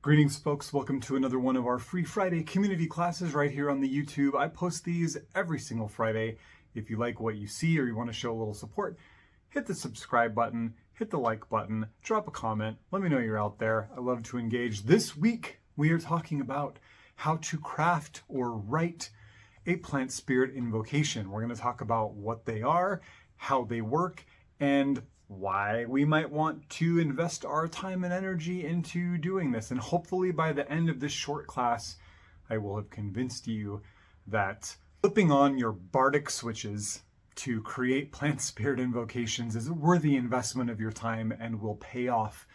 Greetings, folks. Welcome to another one of our free Friday community classes right here on the YouTube. I post these every single Friday. If you like what you see or you want to show a little support, hit the subscribe button, hit the like button, drop a comment. Let me know you're out there. I love to engage. This week, we are talking about how to craft or write a plant spirit invocation. We're going to talk about what they are, how they work, and why we might want to invest our time and energy into doing this. And hopefully by the end of this short class, I will have convinced you that flipping on your bardic switches to create plant spirit invocations is a worthy investment of your time and will pay off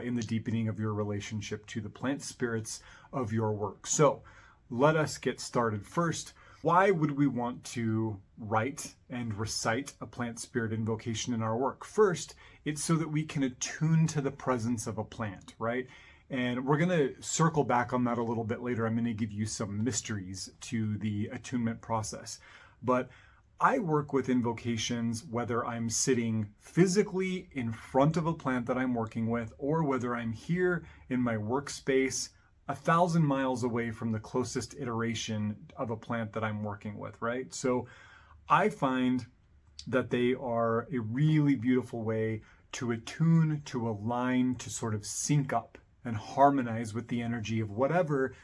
in the deepening of your relationship to the plant spirits of your work. So let us get started. First, why would we want to write and recite a plant spirit invocation in our work? First, it's so that we can attune to the presence of a plant, right? And we're going to circle back on that a little bit later. I'm going to give you some mysteries to the attunement process. But I work with invocations whether I'm sitting physically in front of a plant that I'm working with, or whether I'm here in my workspace 1,000 miles away from the closest iteration of a plant that I'm working with, right? So I find that they are a really beautiful way to attune, to align, to sort of sync up and harmonize with the energy of whatever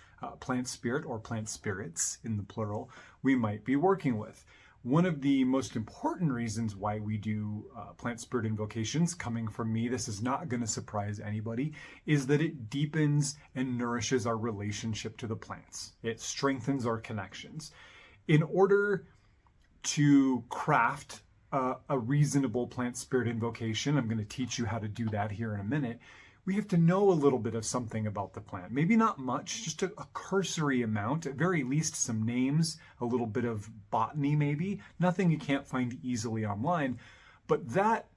plant spirit or plant spirits in the plural we might be working with. One of the most important reasons why we do plant spirit invocations, coming from me, this is not going to surprise anybody, is that it deepens and nourishes our relationship to the plants. It strengthens our connections. In order to craft a reasonable plant spirit invocation, I'm going to teach you how to do that here in a minute, we have to know a little bit of something about the plant. Maybe not much, just a cursory amount, at very least some names, a little bit of botany maybe, nothing you can't find easily online. But that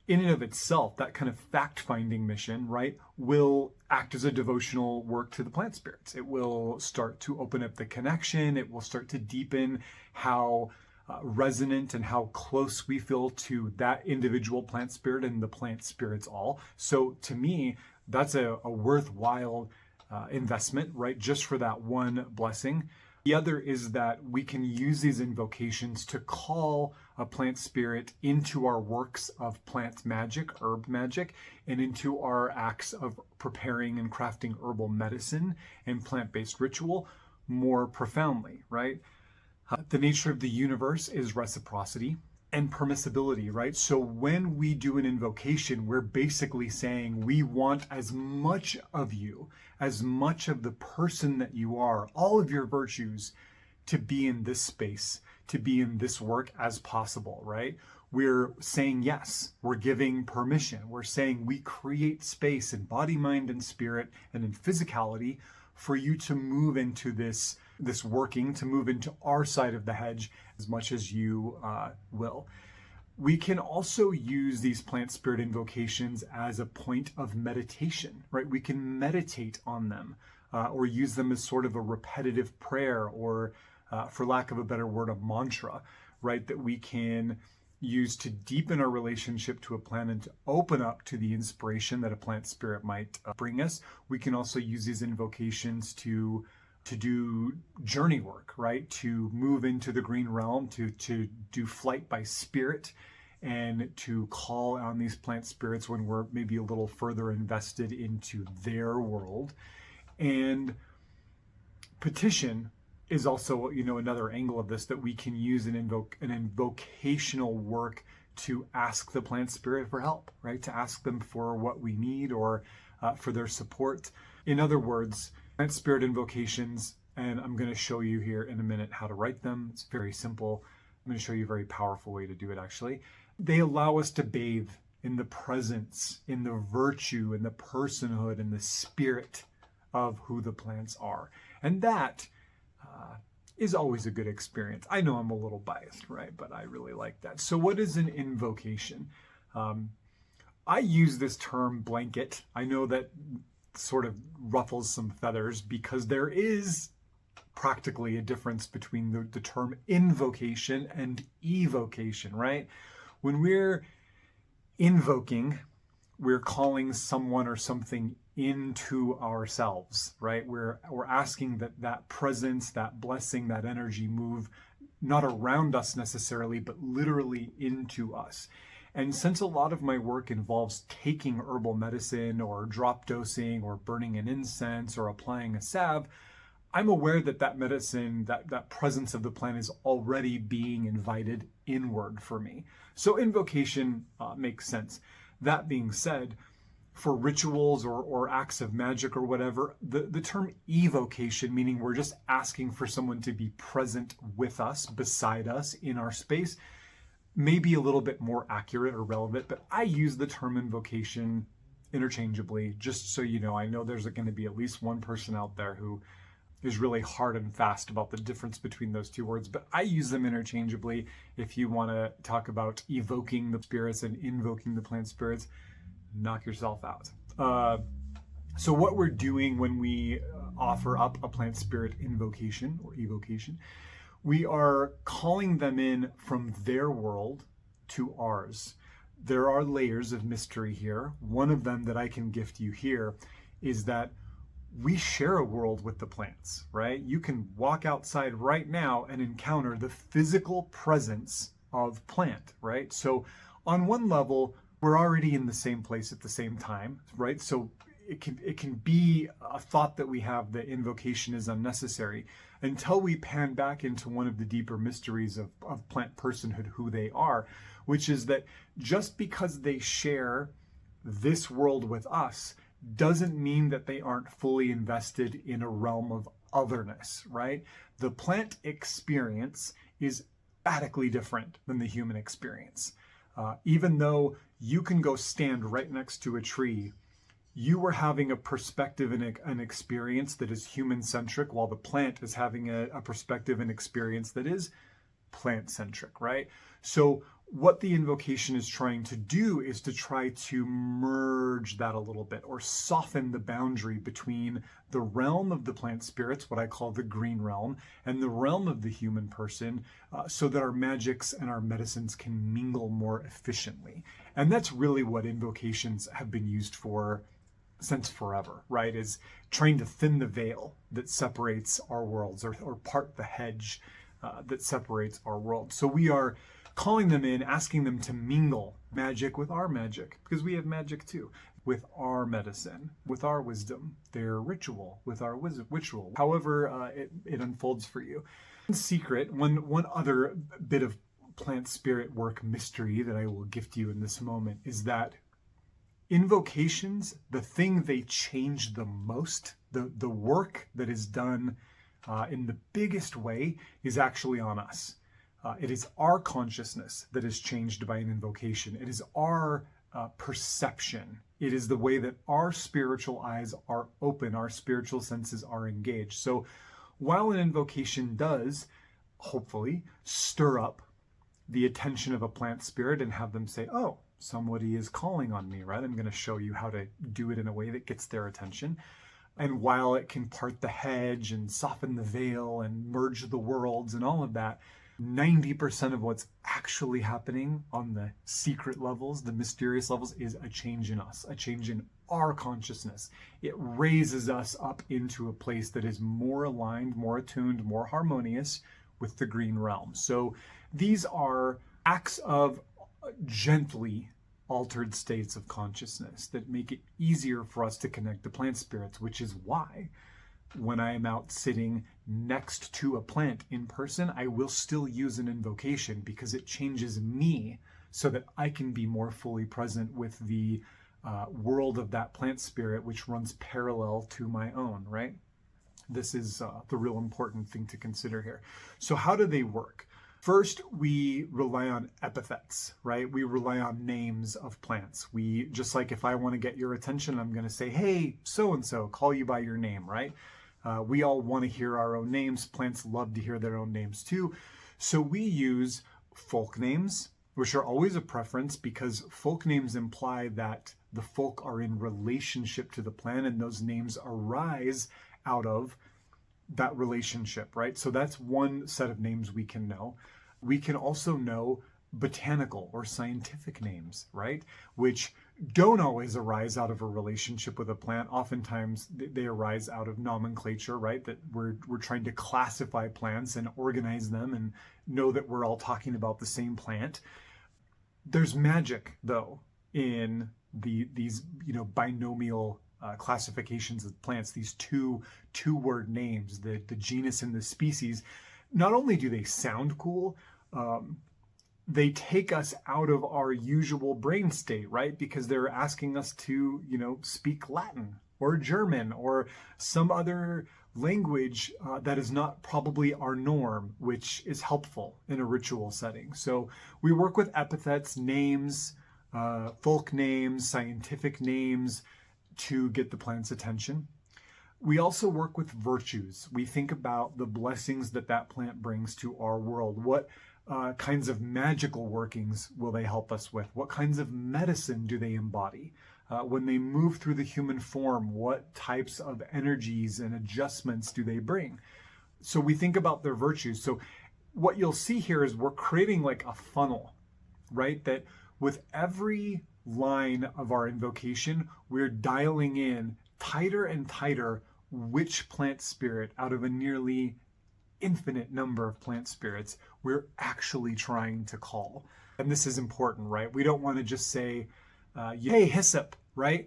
in and of itself, that kind of fact-finding mission, right, will act as a devotional work to the plant spirits. It will start to open up the connection. It will start to deepen how resonant and how close we feel to that individual plant spirit and the plant spirits all. So to me, that's a worthwhile investment, right? Just for that one blessing. The other is that we can use these invocations to call a plant spirit into our works of plant magic, herb magic, and into our acts of preparing and crafting herbal medicine and plant-based ritual more profoundly, right? The nature of the universe is reciprocity and permissibility, right? So when we do an invocation, we're basically saying we want as much of you, as much of the person that you are, all of your virtues, to be in this space, to be in this work as possible, right? We're saying yes, we're giving permission. We're saying we create space in body, mind, and spirit, and in physicality for you to move into this working, to move into our side of the hedge as much as you will. We can also use these plant spirit invocations as a point of meditation, right? We can meditate on them or use them as sort of a repetitive prayer or, for lack of a better word, a mantra, right? That we can use to deepen our relationship to a plant and to open up to the inspiration that a plant spirit might bring us. We can also use these invocations to do journey work, right? To move into the green realm, to do flight by spirit, and to call on these plant spirits when we're maybe a little further invested into their world. And petition is also, another angle of this, that we can use an invocational work to ask the plant spirit for help, right? To ask them for what we need or for their support. In other words, plant spirit invocations, and I'm going to show you here in a minute how to write them. It's very simple. I'm going to show you a very powerful way to do it, actually. They allow us to bathe in the presence, in the virtue, in the personhood, in the spirit of who the plants are. And that is always a good experience. I know I'm a little biased, right? But I really like that. So what is an invocation? I use this term blanket. I know that sort of ruffles some feathers because there is practically a difference between the term invocation and evocation, right? When we're invoking, we're calling someone or something into ourselves, right? We're asking that presence, that blessing, that energy move not around us necessarily, but literally into us. And since a lot of my work involves taking herbal medicine or drop dosing or burning an incense or applying a salve, I'm aware that medicine, that presence of the plant is already being invited inward for me. So invocation makes sense. That being said, for rituals or acts of magic or whatever, the term evocation, meaning we're just asking for someone to be present with us, beside us, in our space, may be a little bit more accurate or relevant, but I use the term invocation interchangeably, just so you know. I know there's going to be at least one person out there who is really hard and fast about the difference between those two words, but I use them interchangeably. If you want to talk about evoking the spirits and invoking the plant spirits, knock yourself out. So what we're doing when we offer up a plant spirit invocation or evocation, we are calling them in from their world to ours. There are layers of mystery here. One of them that I can gift you here is that we share a world with the plants, right? You can walk outside right now and encounter the physical presence of plant, right? So on one level, we're already in the same place at the same time, right? So it can be a thought that we have that invocation is unnecessary until we pan back into one of the deeper mysteries of plant personhood, who they are, which is that just because they share this world with us doesn't mean that they aren't fully invested in a realm of otherness, right? The plant experience is radically different than the human experience. Even though you can go stand right next to a tree, you are having a perspective and an experience that is human-centric, while the plant is having a perspective and experience that is plant-centric, right? So what the invocation is trying to do is to try to merge that a little bit, or soften the boundary between the realm of the plant spirits, what I call the green realm, and the realm of the human person, so that our magics and our medicines can mingle more efficiently. And that's really what invocations have been used for since forever, right? Is trying to thin the veil that separates our worlds, or part the hedge that separates our world. So we are calling them in, asking them to mingle magic with our magic, because we have magic too, with our medicine, with our wisdom, their ritual, with our ritual, however it unfolds for you. In secret, one other bit of plant spirit work mystery that I will gift you in this moment is that invocations, the thing they change the most, the work that is done in the biggest way, is actually on us. It is our consciousness that is changed by an invocation. It is our perception. It is the way that our spiritual eyes are open, our spiritual senses are engaged. So while an invocation does, hopefully, stir up the attention of a plant spirit and have them say, oh, somebody is calling on me, right? I'm going to show you how to do it in a way that gets their attention. And while it can part the hedge and soften the veil and merge the worlds and all of that, 90% of what's actually happening on the secret levels, the mysterious levels, is a change in us, a change in our consciousness. It raises us up into a place that is more aligned, more attuned, more harmonious with the green realm. So these are acts of gently altered states of consciousness that make it easier for us to connect to plant spirits, which is why when I am out sitting next to a plant in person, I will still use an invocation, because it changes me so that I can be more fully present with the world of that plant spirit, which runs parallel to my own, right? This is the real important thing to consider here. So how do they work? First, we rely on epithets, right? We rely on names of plants. We, just like if I want to get your attention, I'm going to say, hey, so-and-so, call you by your name, right? We all want to hear our own names. Plants love to hear their own names too. So we use folk names, which are always a preference, because folk names imply that the folk are in relationship to the plant, and those names arise out of that relationship, right? So that's one set of names we can know. We can also know botanical or scientific names, right? Which don't always arise out of a relationship with a plant. Oftentimes they arise out of nomenclature, right? That we're trying to classify plants and organize them and know that we're all talking about the same plant. There's magic, though, in these binomial classifications of plants, these two-word names, the genus and the species. Not only do they sound cool, they take us out of our usual brain state, right? Because they're asking us to, speak Latin or German or some other language that is not probably our norm, which is helpful in a ritual setting. So we work with epithets, names, folk names, scientific names to get the plant's attention. We also work with virtues. We think about the blessings that plant brings to our world. What kinds of magical workings will they help us with? What kinds of medicine do they embody? When they move through the human form, what types of energies and adjustments do they bring? So we think about their virtues. So what you'll see here is we're creating like a funnel, right? That with every line of our invocation, we're dialing in tighter and tighter which plant spirit out of a nearly infinite number of plant spirits we're actually trying to call. And this is important, right? We don't want to just say, hey, hyssop, right?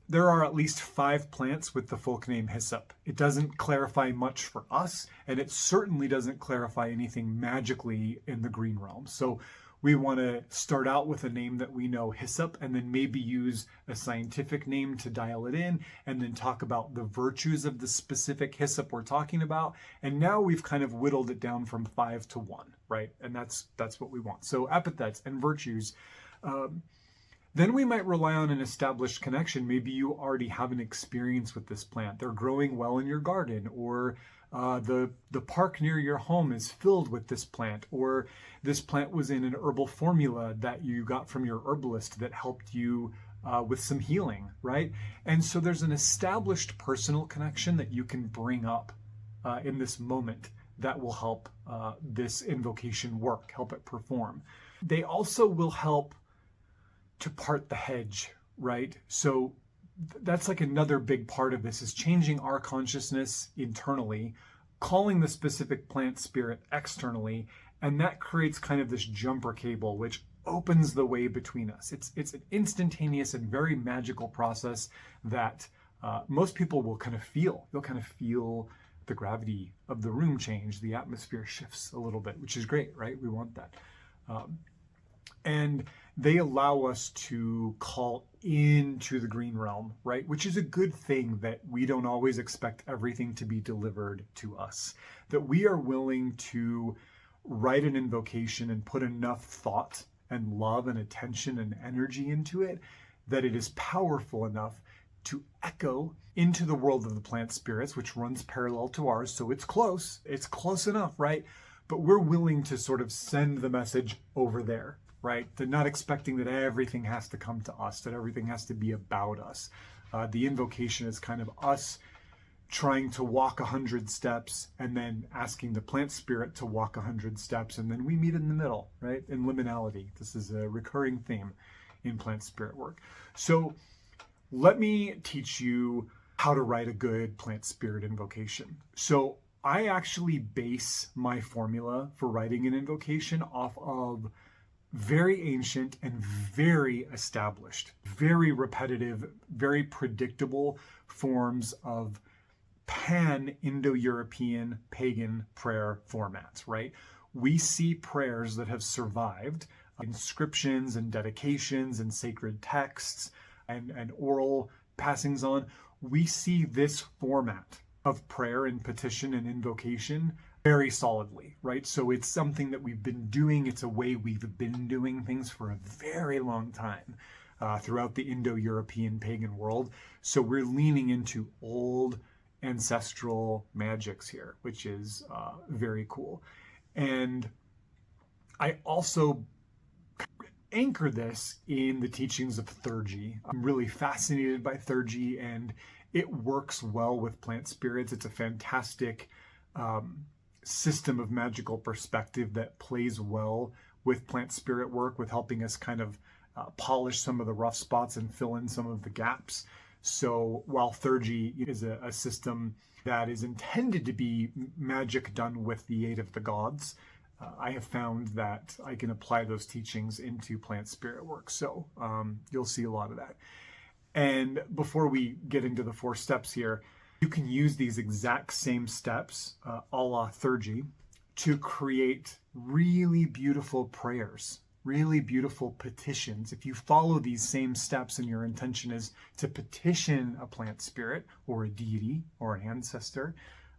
There are at least 5 plants with the folk name hyssop. It doesn't clarify much for us, and it certainly doesn't clarify anything magically in the green realm. So we want to start out with a name that we know, hyssop, and then maybe use a scientific name to dial it in, and then talk about the virtues of the specific hyssop we're talking about. And now we've kind of whittled it down from 5 to 1, right? And that's what we want. So epithets and virtues. Then we might rely on an established connection. Maybe you already have an experience with this plant. They're growing well in your garden, or the park near your home is filled with this plant, or this plant was in an herbal formula that you got from your herbalist that helped you with some healing, right? And so there's an established personal connection that you can bring up in this moment that will help this invocation work, help it perform. They also will help to part the hedge, right? So that's like another big part of this, is changing our consciousness internally, calling the specific plant spirit externally, and that creates kind of this jumper cable which opens the way between us. It's an instantaneous and very magical process that most people will kind of feel. They'll kind of feel the gravity of the room change, the atmosphere shifts a little bit, which is great, right? We want that. And they allow us to call into the green realm, right? Which is a good thing, that we don't always expect everything to be delivered to us. That we are willing to write an invocation and put enough thought and love and attention and energy into it that it is powerful enough to echo into the world of the plant spirits, which runs parallel to ours. So it's close enough, right? But we're willing to sort of send the message over there, right? They're not expecting that everything has to come to us, that everything has to be about us. The invocation is kind of us trying to walk 100 steps and then asking the plant spirit to walk 100 steps, and then we meet in the middle, right? In liminality. This is a recurring theme in plant spirit work. So let me teach you how to write a good plant spirit invocation. So I actually base my formula for writing an invocation off of very ancient and very established, very repetitive, very predictable forms of Pan-Indo-European pagan prayer formats, right? We see prayers that have survived, inscriptions and dedications and sacred texts and oral passings on. We see this format of prayer and petition and invocation very solidly, right? So it's something that we've been doing. It's a way we've been doing things for a very long time throughout the Indo-European pagan world. So we're leaning into old ancestral magics here, which is very cool. And I also anchor this in the teachings of theurgy. I'm really fascinated by theurgy, and it works well with plant spirits. It's a fantastic system of magical perspective that plays well with plant spirit work, with helping us kind of polish some of the rough spots and fill in some of the gaps. So while Theurgy is a system that is intended to be magic done with the aid of the gods, I have found that I can apply those teachings into plant spirit work. So you'll see a lot of that. And before we get into the 4 steps here, you can use these exact same steps, a la Theurgy, to create really beautiful prayers, really beautiful petitions. If you follow these same steps and your intention is to petition a plant spirit or a deity or an ancestor,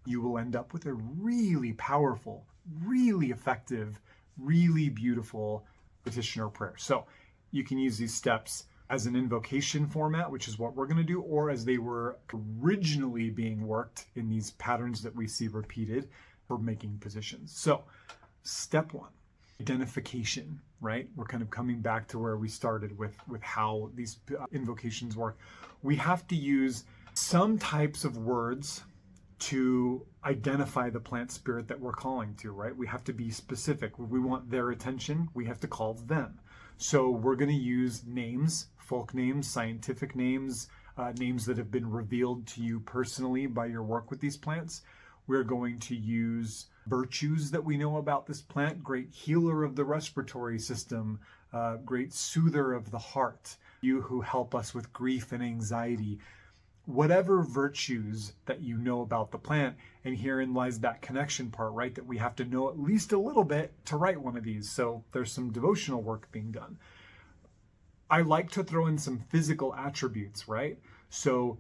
you will end up with a really powerful, really effective, really beautiful petition or prayer. So you can use these steps as an invocation format, which is what we're going to do, or as they were originally being worked in these patterns that we see repeated for making positions. So step 1, identification, right? We're kind of coming back to where we started with how these invocations work. We have to use some types of words to identify the plant spirit that we're calling to, right? We have to be specific. When we want their attention, we have to call them. So we're going to use names, folk names, scientific names, names that have been revealed to you personally by your work with these plants. We're going to use virtues that we know about this plant: great healer of the respiratory system, great soother of the heart, you who help us with grief and anxiety. Whatever virtues that you know about the plant, and herein lies that connection part, right? That we have to know at least a little bit to write one of these. So there's some devotional work being done. I like to throw in some physical attributes, right? So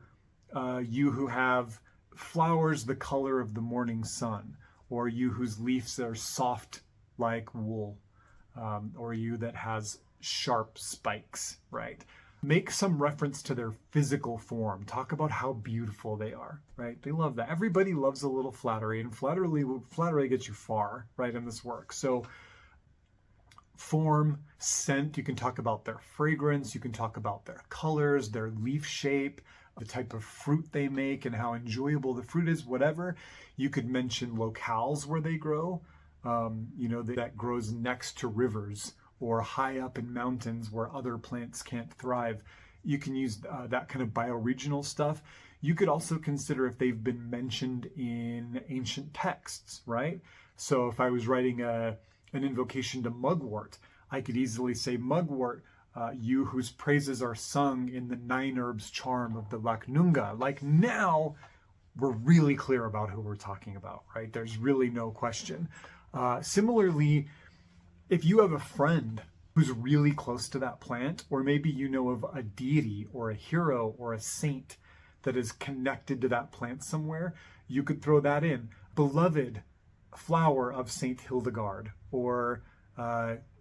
you who have flowers the color of the morning sun, or you whose leaves are soft like wool, or you that has sharp spikes, right? Make some reference to their physical form. Talk about how beautiful they are, right? They love that. Everybody loves a little flattery, and flattery gets you far, right, in this work. So form, scent, you can talk about their fragrance, you can talk about their colors, their leaf shape, the type of fruit they make and how enjoyable the fruit is, whatever. You could mention locales where they grow, that grows next to rivers or high up in mountains where other plants can't thrive. You can use that kind of bioregional stuff. You could also consider if they've been mentioned in ancient texts, right? So if I was writing an invocation to mugwort, I could easily say, mugwort, you whose praises are sung in the 9 herbs charm of the Laknunga. Like, now we're really clear about who we're talking about, right? There's really no question. Similarly, if you have a friend who's really close to that plant, or maybe you know of a deity or a hero or a saint that is connected to that plant somewhere, you could throw that in. Beloved flower of Saint Hildegard, or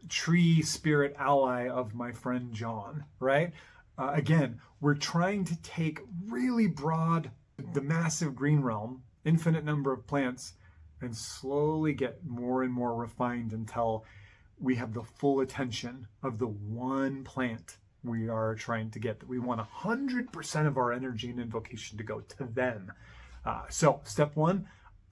tree spirit ally of my friend John, right? Again, we're trying to take really broad, the massive green realm, infinite number of plants, and slowly get more and more refined until we have the full attention of the one plant we are trying to get, that we want 100% of our energy and invocation to go to them. So step 1,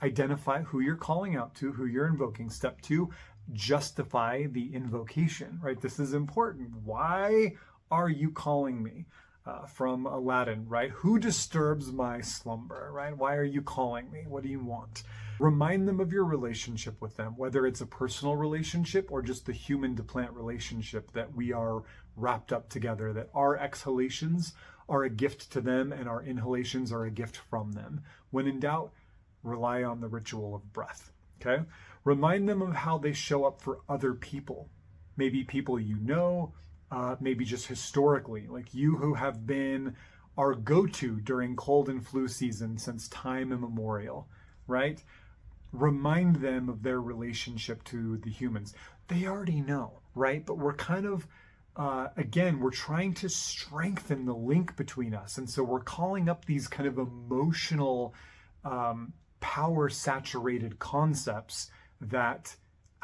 identify who you're calling out to, who you're invoking. Step 2, justify the invocation, right? This is important. Why are you calling me? From Aladdin, right? Who disturbs my slumber, right? Why are you calling me? What do you want? Remind them of your relationship with them, whether it's a personal relationship or just the human to plant relationship, that we are wrapped up together, that our exhalations are a gift to them and our inhalations are a gift from them. When in doubt, rely on the ritual of breath, okay? Remind them of how they show up for other people, maybe people you know, maybe just historically, like you who have been our go-to during cold and flu season since time immemorial, right? Remind them of their relationship to the humans. They already know, right? But we're kind of, again, we're trying to strengthen the link between us. And so we're calling up these kind of emotional, power-saturated concepts that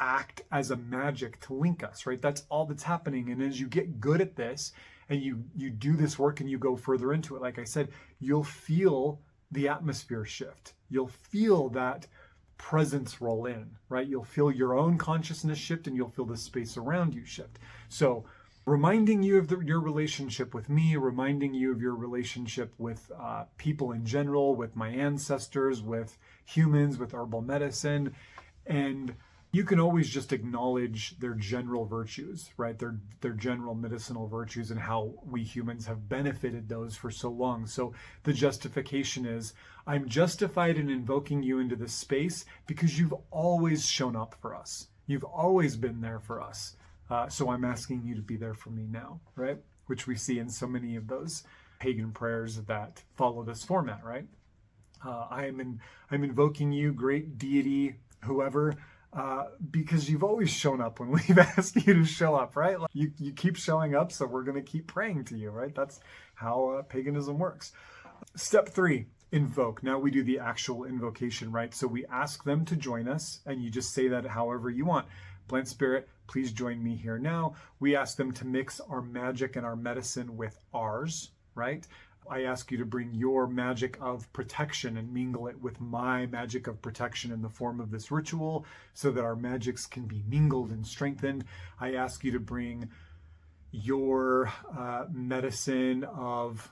act as a magic to link us, right? That's all that's happening. And as you get good at this and you do this work and you go further into it, like I said, you'll feel the atmosphere shift. You'll feel that presence roll in, right? You'll feel your own consciousness shift and you'll feel the space around you shift. So reminding you of your relationship with me, reminding you of your relationship with people in general, with my ancestors, with humans, with herbal medicine. And you can always just acknowledge their general virtues, right? Their general medicinal virtues and how we humans have benefited those for so long. So the justification is, I'm justified in invoking you into this space because you've always shown up for us. You've always been there for us. So I'm asking you to be there for me now, right? Which we see in so many of those pagan prayers that follow this format, right? I'm invoking you, great deity, whoever, because you've always shown up when we've asked you to show up, right? Like you keep showing up, so we're going to keep praying to you, right? That's how paganism works. Step 3, invoke. Now we do the actual invocation, right? So we ask them to join us, and you just say that however you want. Plant spirit, please join me here now. We ask them to mix our magic and our medicine with ours, right? I ask you to bring your magic of protection and mingle it with my magic of protection in the form of this ritual so that our magics can be mingled and strengthened. I ask you to bring your medicine of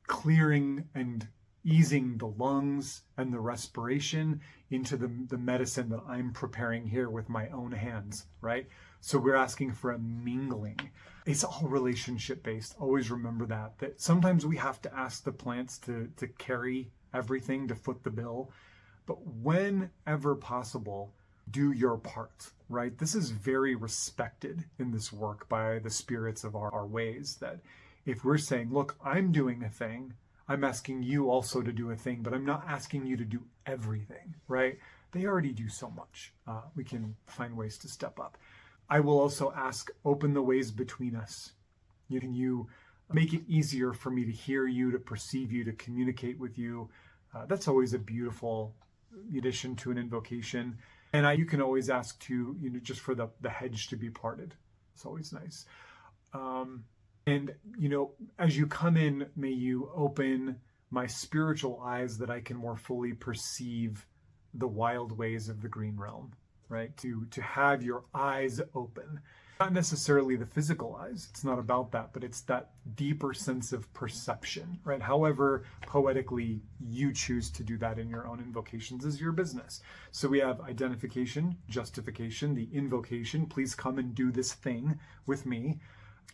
clearing and easing the lungs and the respiration into the medicine that I'm preparing here with my own hands, right? So we're asking for a mingling. It's all relationship based. Always remember that sometimes we have to ask the plants to carry everything, to foot the bill. But whenever possible, do your part, right? This is very respected in this work by the spirits of our ways, that if we're saying, look, I'm doing a thing, I'm asking you also to do a thing, but I'm not asking you to do everything, right? They already do so much. We can find ways to step up. I will also ask, open the ways between us. Can you make it easier for me to hear you, to perceive you, to communicate with you? That's always a beautiful addition to an invocation. And you can always ask to, just for the hedge to be parted. It's always nice. And, as you come in, may you open my spiritual eyes that I can more fully perceive the wild ways of the green realm, right? To have your eyes open, not necessarily the physical eyes. It's not about that, but it's that deeper sense of perception, right? However poetically you choose to do that in your own invocations is your business. So we have identification, justification, the invocation, please come and do this thing with me.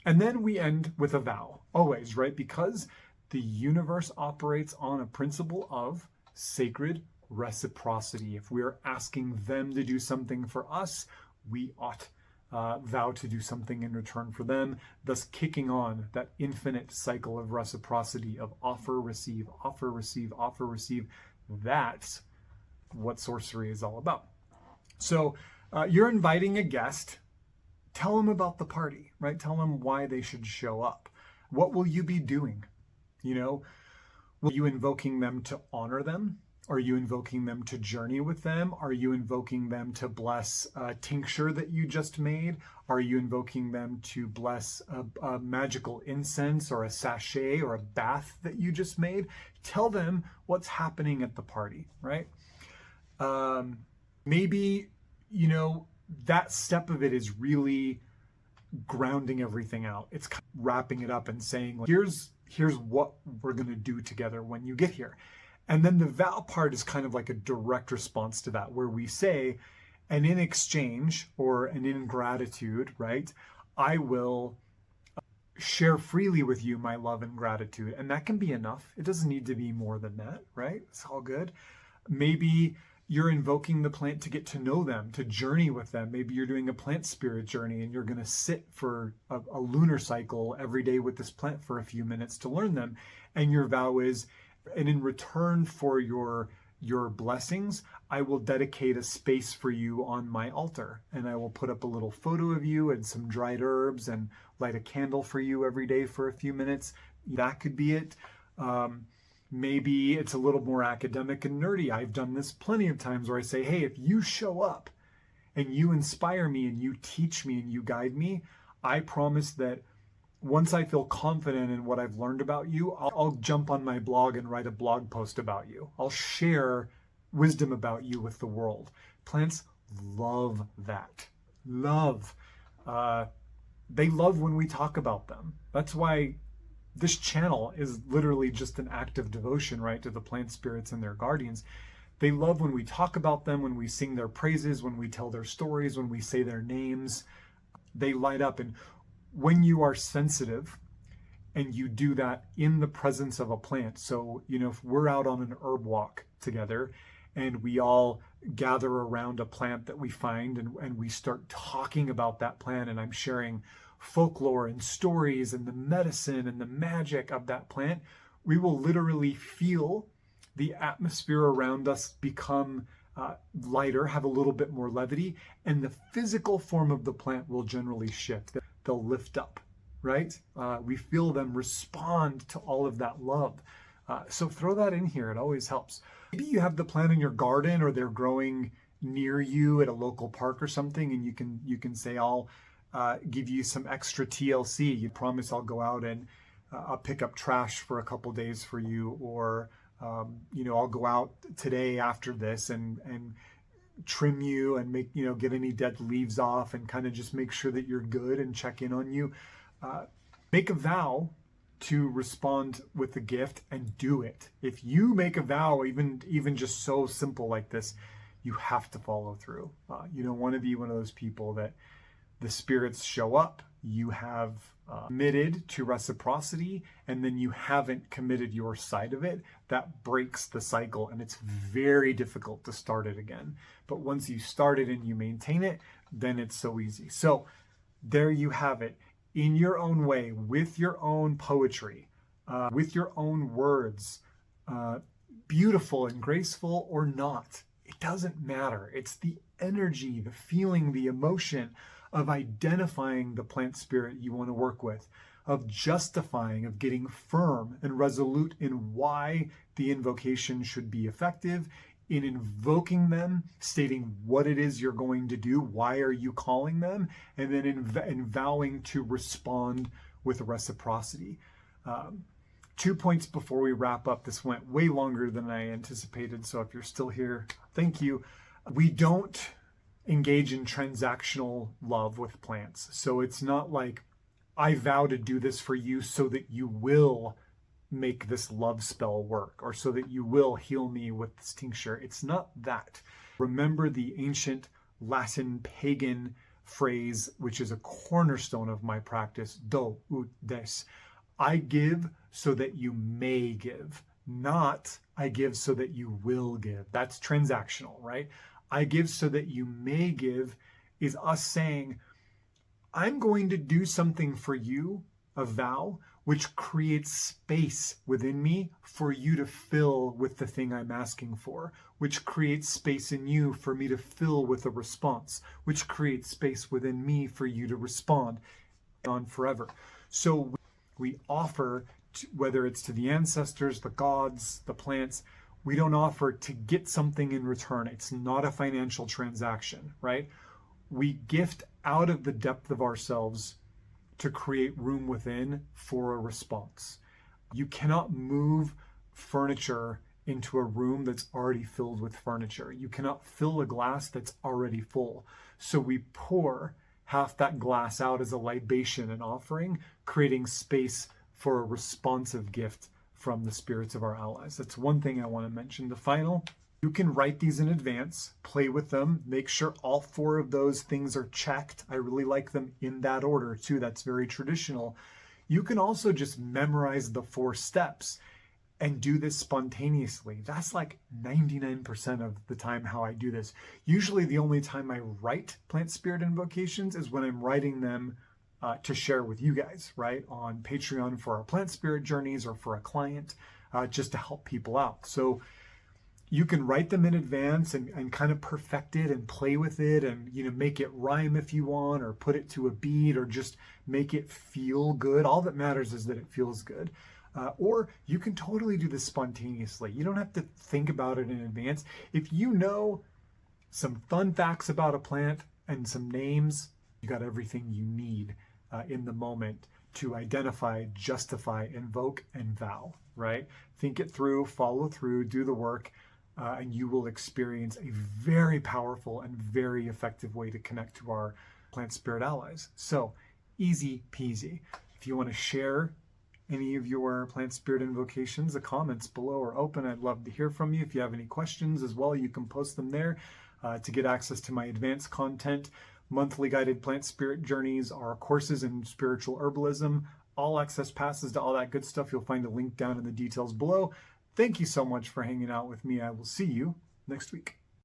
And then we end with a vow, always, right? Because the universe operates on a principle of sacred reciprocity. If we're asking them to do something for us, we ought vow to do something in return for them, thus kicking on that infinite cycle of reciprocity of offer, receive, offer, receive, offer, receive. That's what sorcery is all about. So you're inviting a guest. Tell them about the party, right? Tell them why they should show up. What will you be doing? Will you invoking them to honor them? Are you invoking them to journey with them? Are you invoking them to bless a tincture that you just made? Are you invoking them to bless a magical incense or a sachet or a bath that you just made? Tell them what's happening at the party, right? Maybe, that step of it is really grounding everything out. It's kind of wrapping it up and saying, here's what we're going to do together when you get here. And then the vow part is kind of like a direct response to that, where we say, and in exchange or and in gratitude, right, I will share freely with you my love and gratitude. And that can be enough. It doesn't need to be more than that, right? It's all good. Maybe you're invoking the plant to get to know them, to journey with them. Maybe you're doing a plant spirit journey and you're going to sit for a lunar cycle every day with this plant for a few minutes to learn them. And your vow is, and in return for your blessings, I will dedicate a space for you on my altar. And I will put up a little photo of you and some dried herbs and light a candle for you every day for a few minutes. That could be it. Maybe it's a little more academic and nerdy. I've done this plenty of times where I say, hey, if you show up and you inspire me and you teach me and you guide me, I promise that once I feel confident in what I've learned about you, I'll jump on my blog and write a blog post about you. I'll share wisdom about you with the world. Plants love that. Love. They love when we talk about them. That's why this channel is literally just an act of devotion, right, to the plant spirits and their guardians. They love when we talk about them, when we sing their praises, when we tell their stories, when we say their names. They light up. And when you are sensitive and you do that in the presence of a plant, so, if we're out on an herb walk together and we all gather around a plant that we find and we start talking about that plant, and I'm sharing folklore and stories and the medicine and the magic of that plant, we will literally feel the atmosphere around us become lighter, have a little bit more levity, and the physical form of the plant will generally shift. They'll lift up, right? We feel them respond to all of that love. So throw that in here. It always helps. Maybe you have the plant in your garden, or they're growing near you at a local park or something, and you can say, I'll give you some extra TLC. You promise I'll go out and I'll pick up trash for a couple days for you, or I'll go out today after this and trim you and make, get any dead leaves off and kind of just make sure that you're good and check in on you. Make a vow to respond with the gift and do it. If you make a vow, even just so simple like this, you have to follow through. You don't want to be one of those people that the spirits show up, you have committed to reciprocity, and then you haven't committed your side of it. That breaks the cycle, and it's very difficult to start it again. But once you start it and you maintain it, then it's so easy. So there you have it, in your own way, with your own poetry, with your own words, beautiful and graceful or not. It doesn't matter. It's the energy, the feeling, the emotion of identifying the plant spirit you want to work with, of justifying, of getting firm and resolute in why the invocation should be effective, in invoking them, stating what it is you're going to do, why are you calling them, and then in vowing to respond with reciprocity. 2 points before we wrap up. This went way longer than I anticipated, so if you're still here, thank you. We don't engage in transactional love with plants. So it's not like, I vow to do this for you so that you will make this love spell work, or so that you will heal me with this tincture. It's not that. Remember the ancient Latin pagan phrase, which is a cornerstone of my practice, do ut des. I give so that you may give, not I give so that you will give. That's transactional, right? I give so that you may give is us saying, I'm going to do something for you, a vow, which creates space within me for you to fill with the thing I'm asking for, which creates space in you for me to fill with a response, which creates space within me for you to respond on forever. So we offer, whether it's to the ancestors, the gods, the plants, we don't offer to get something in return. It's not a financial transaction, right? We gift out of the depth of ourselves to create room within for a response. You cannot move furniture into a room that's already filled with furniture. You cannot fill a glass that's already full. So we pour half that glass out as a libation and offering, creating space for a responsive gift from the spirits of our allies. That's one thing I want to mention. The final, you can write these in advance, play with them, make sure all 4 of those things are checked. I really like them in that order too. That's very traditional. You can also just memorize the 4 steps and do this spontaneously. That's like 99% of the time how I do this. Usually the only time I write plant spirit invocations is when I'm writing them to share with you guys, right? On Patreon for our plant spirit journeys, or for a client, just to help people out. So you can write them in advance and kind of perfect it and play with it, and make it rhyme if you want, or put it to a beat, or just make it feel good. All that matters is that it feels good. Or you can totally do this spontaneously. You don't have to think about it in advance. If you know some fun facts about a plant and some names, you got everything you need in the moment to identify, justify, invoke, and vow, right? Think it through, follow through, do the work, and you will experience a very powerful and very effective way to connect to our plant spirit allies. So Easy peasy. If you want to share any of your plant spirit invocations, the comments below are open. I'd love to hear from you. If you have any questions as well, you can post them there. To get access to my advanced content, monthly guided plant spirit journeys, our courses in spiritual herbalism, all access passes to all that good stuff. You'll find a link down in the details below. Thank you so much for hanging out with me. I will see you next week.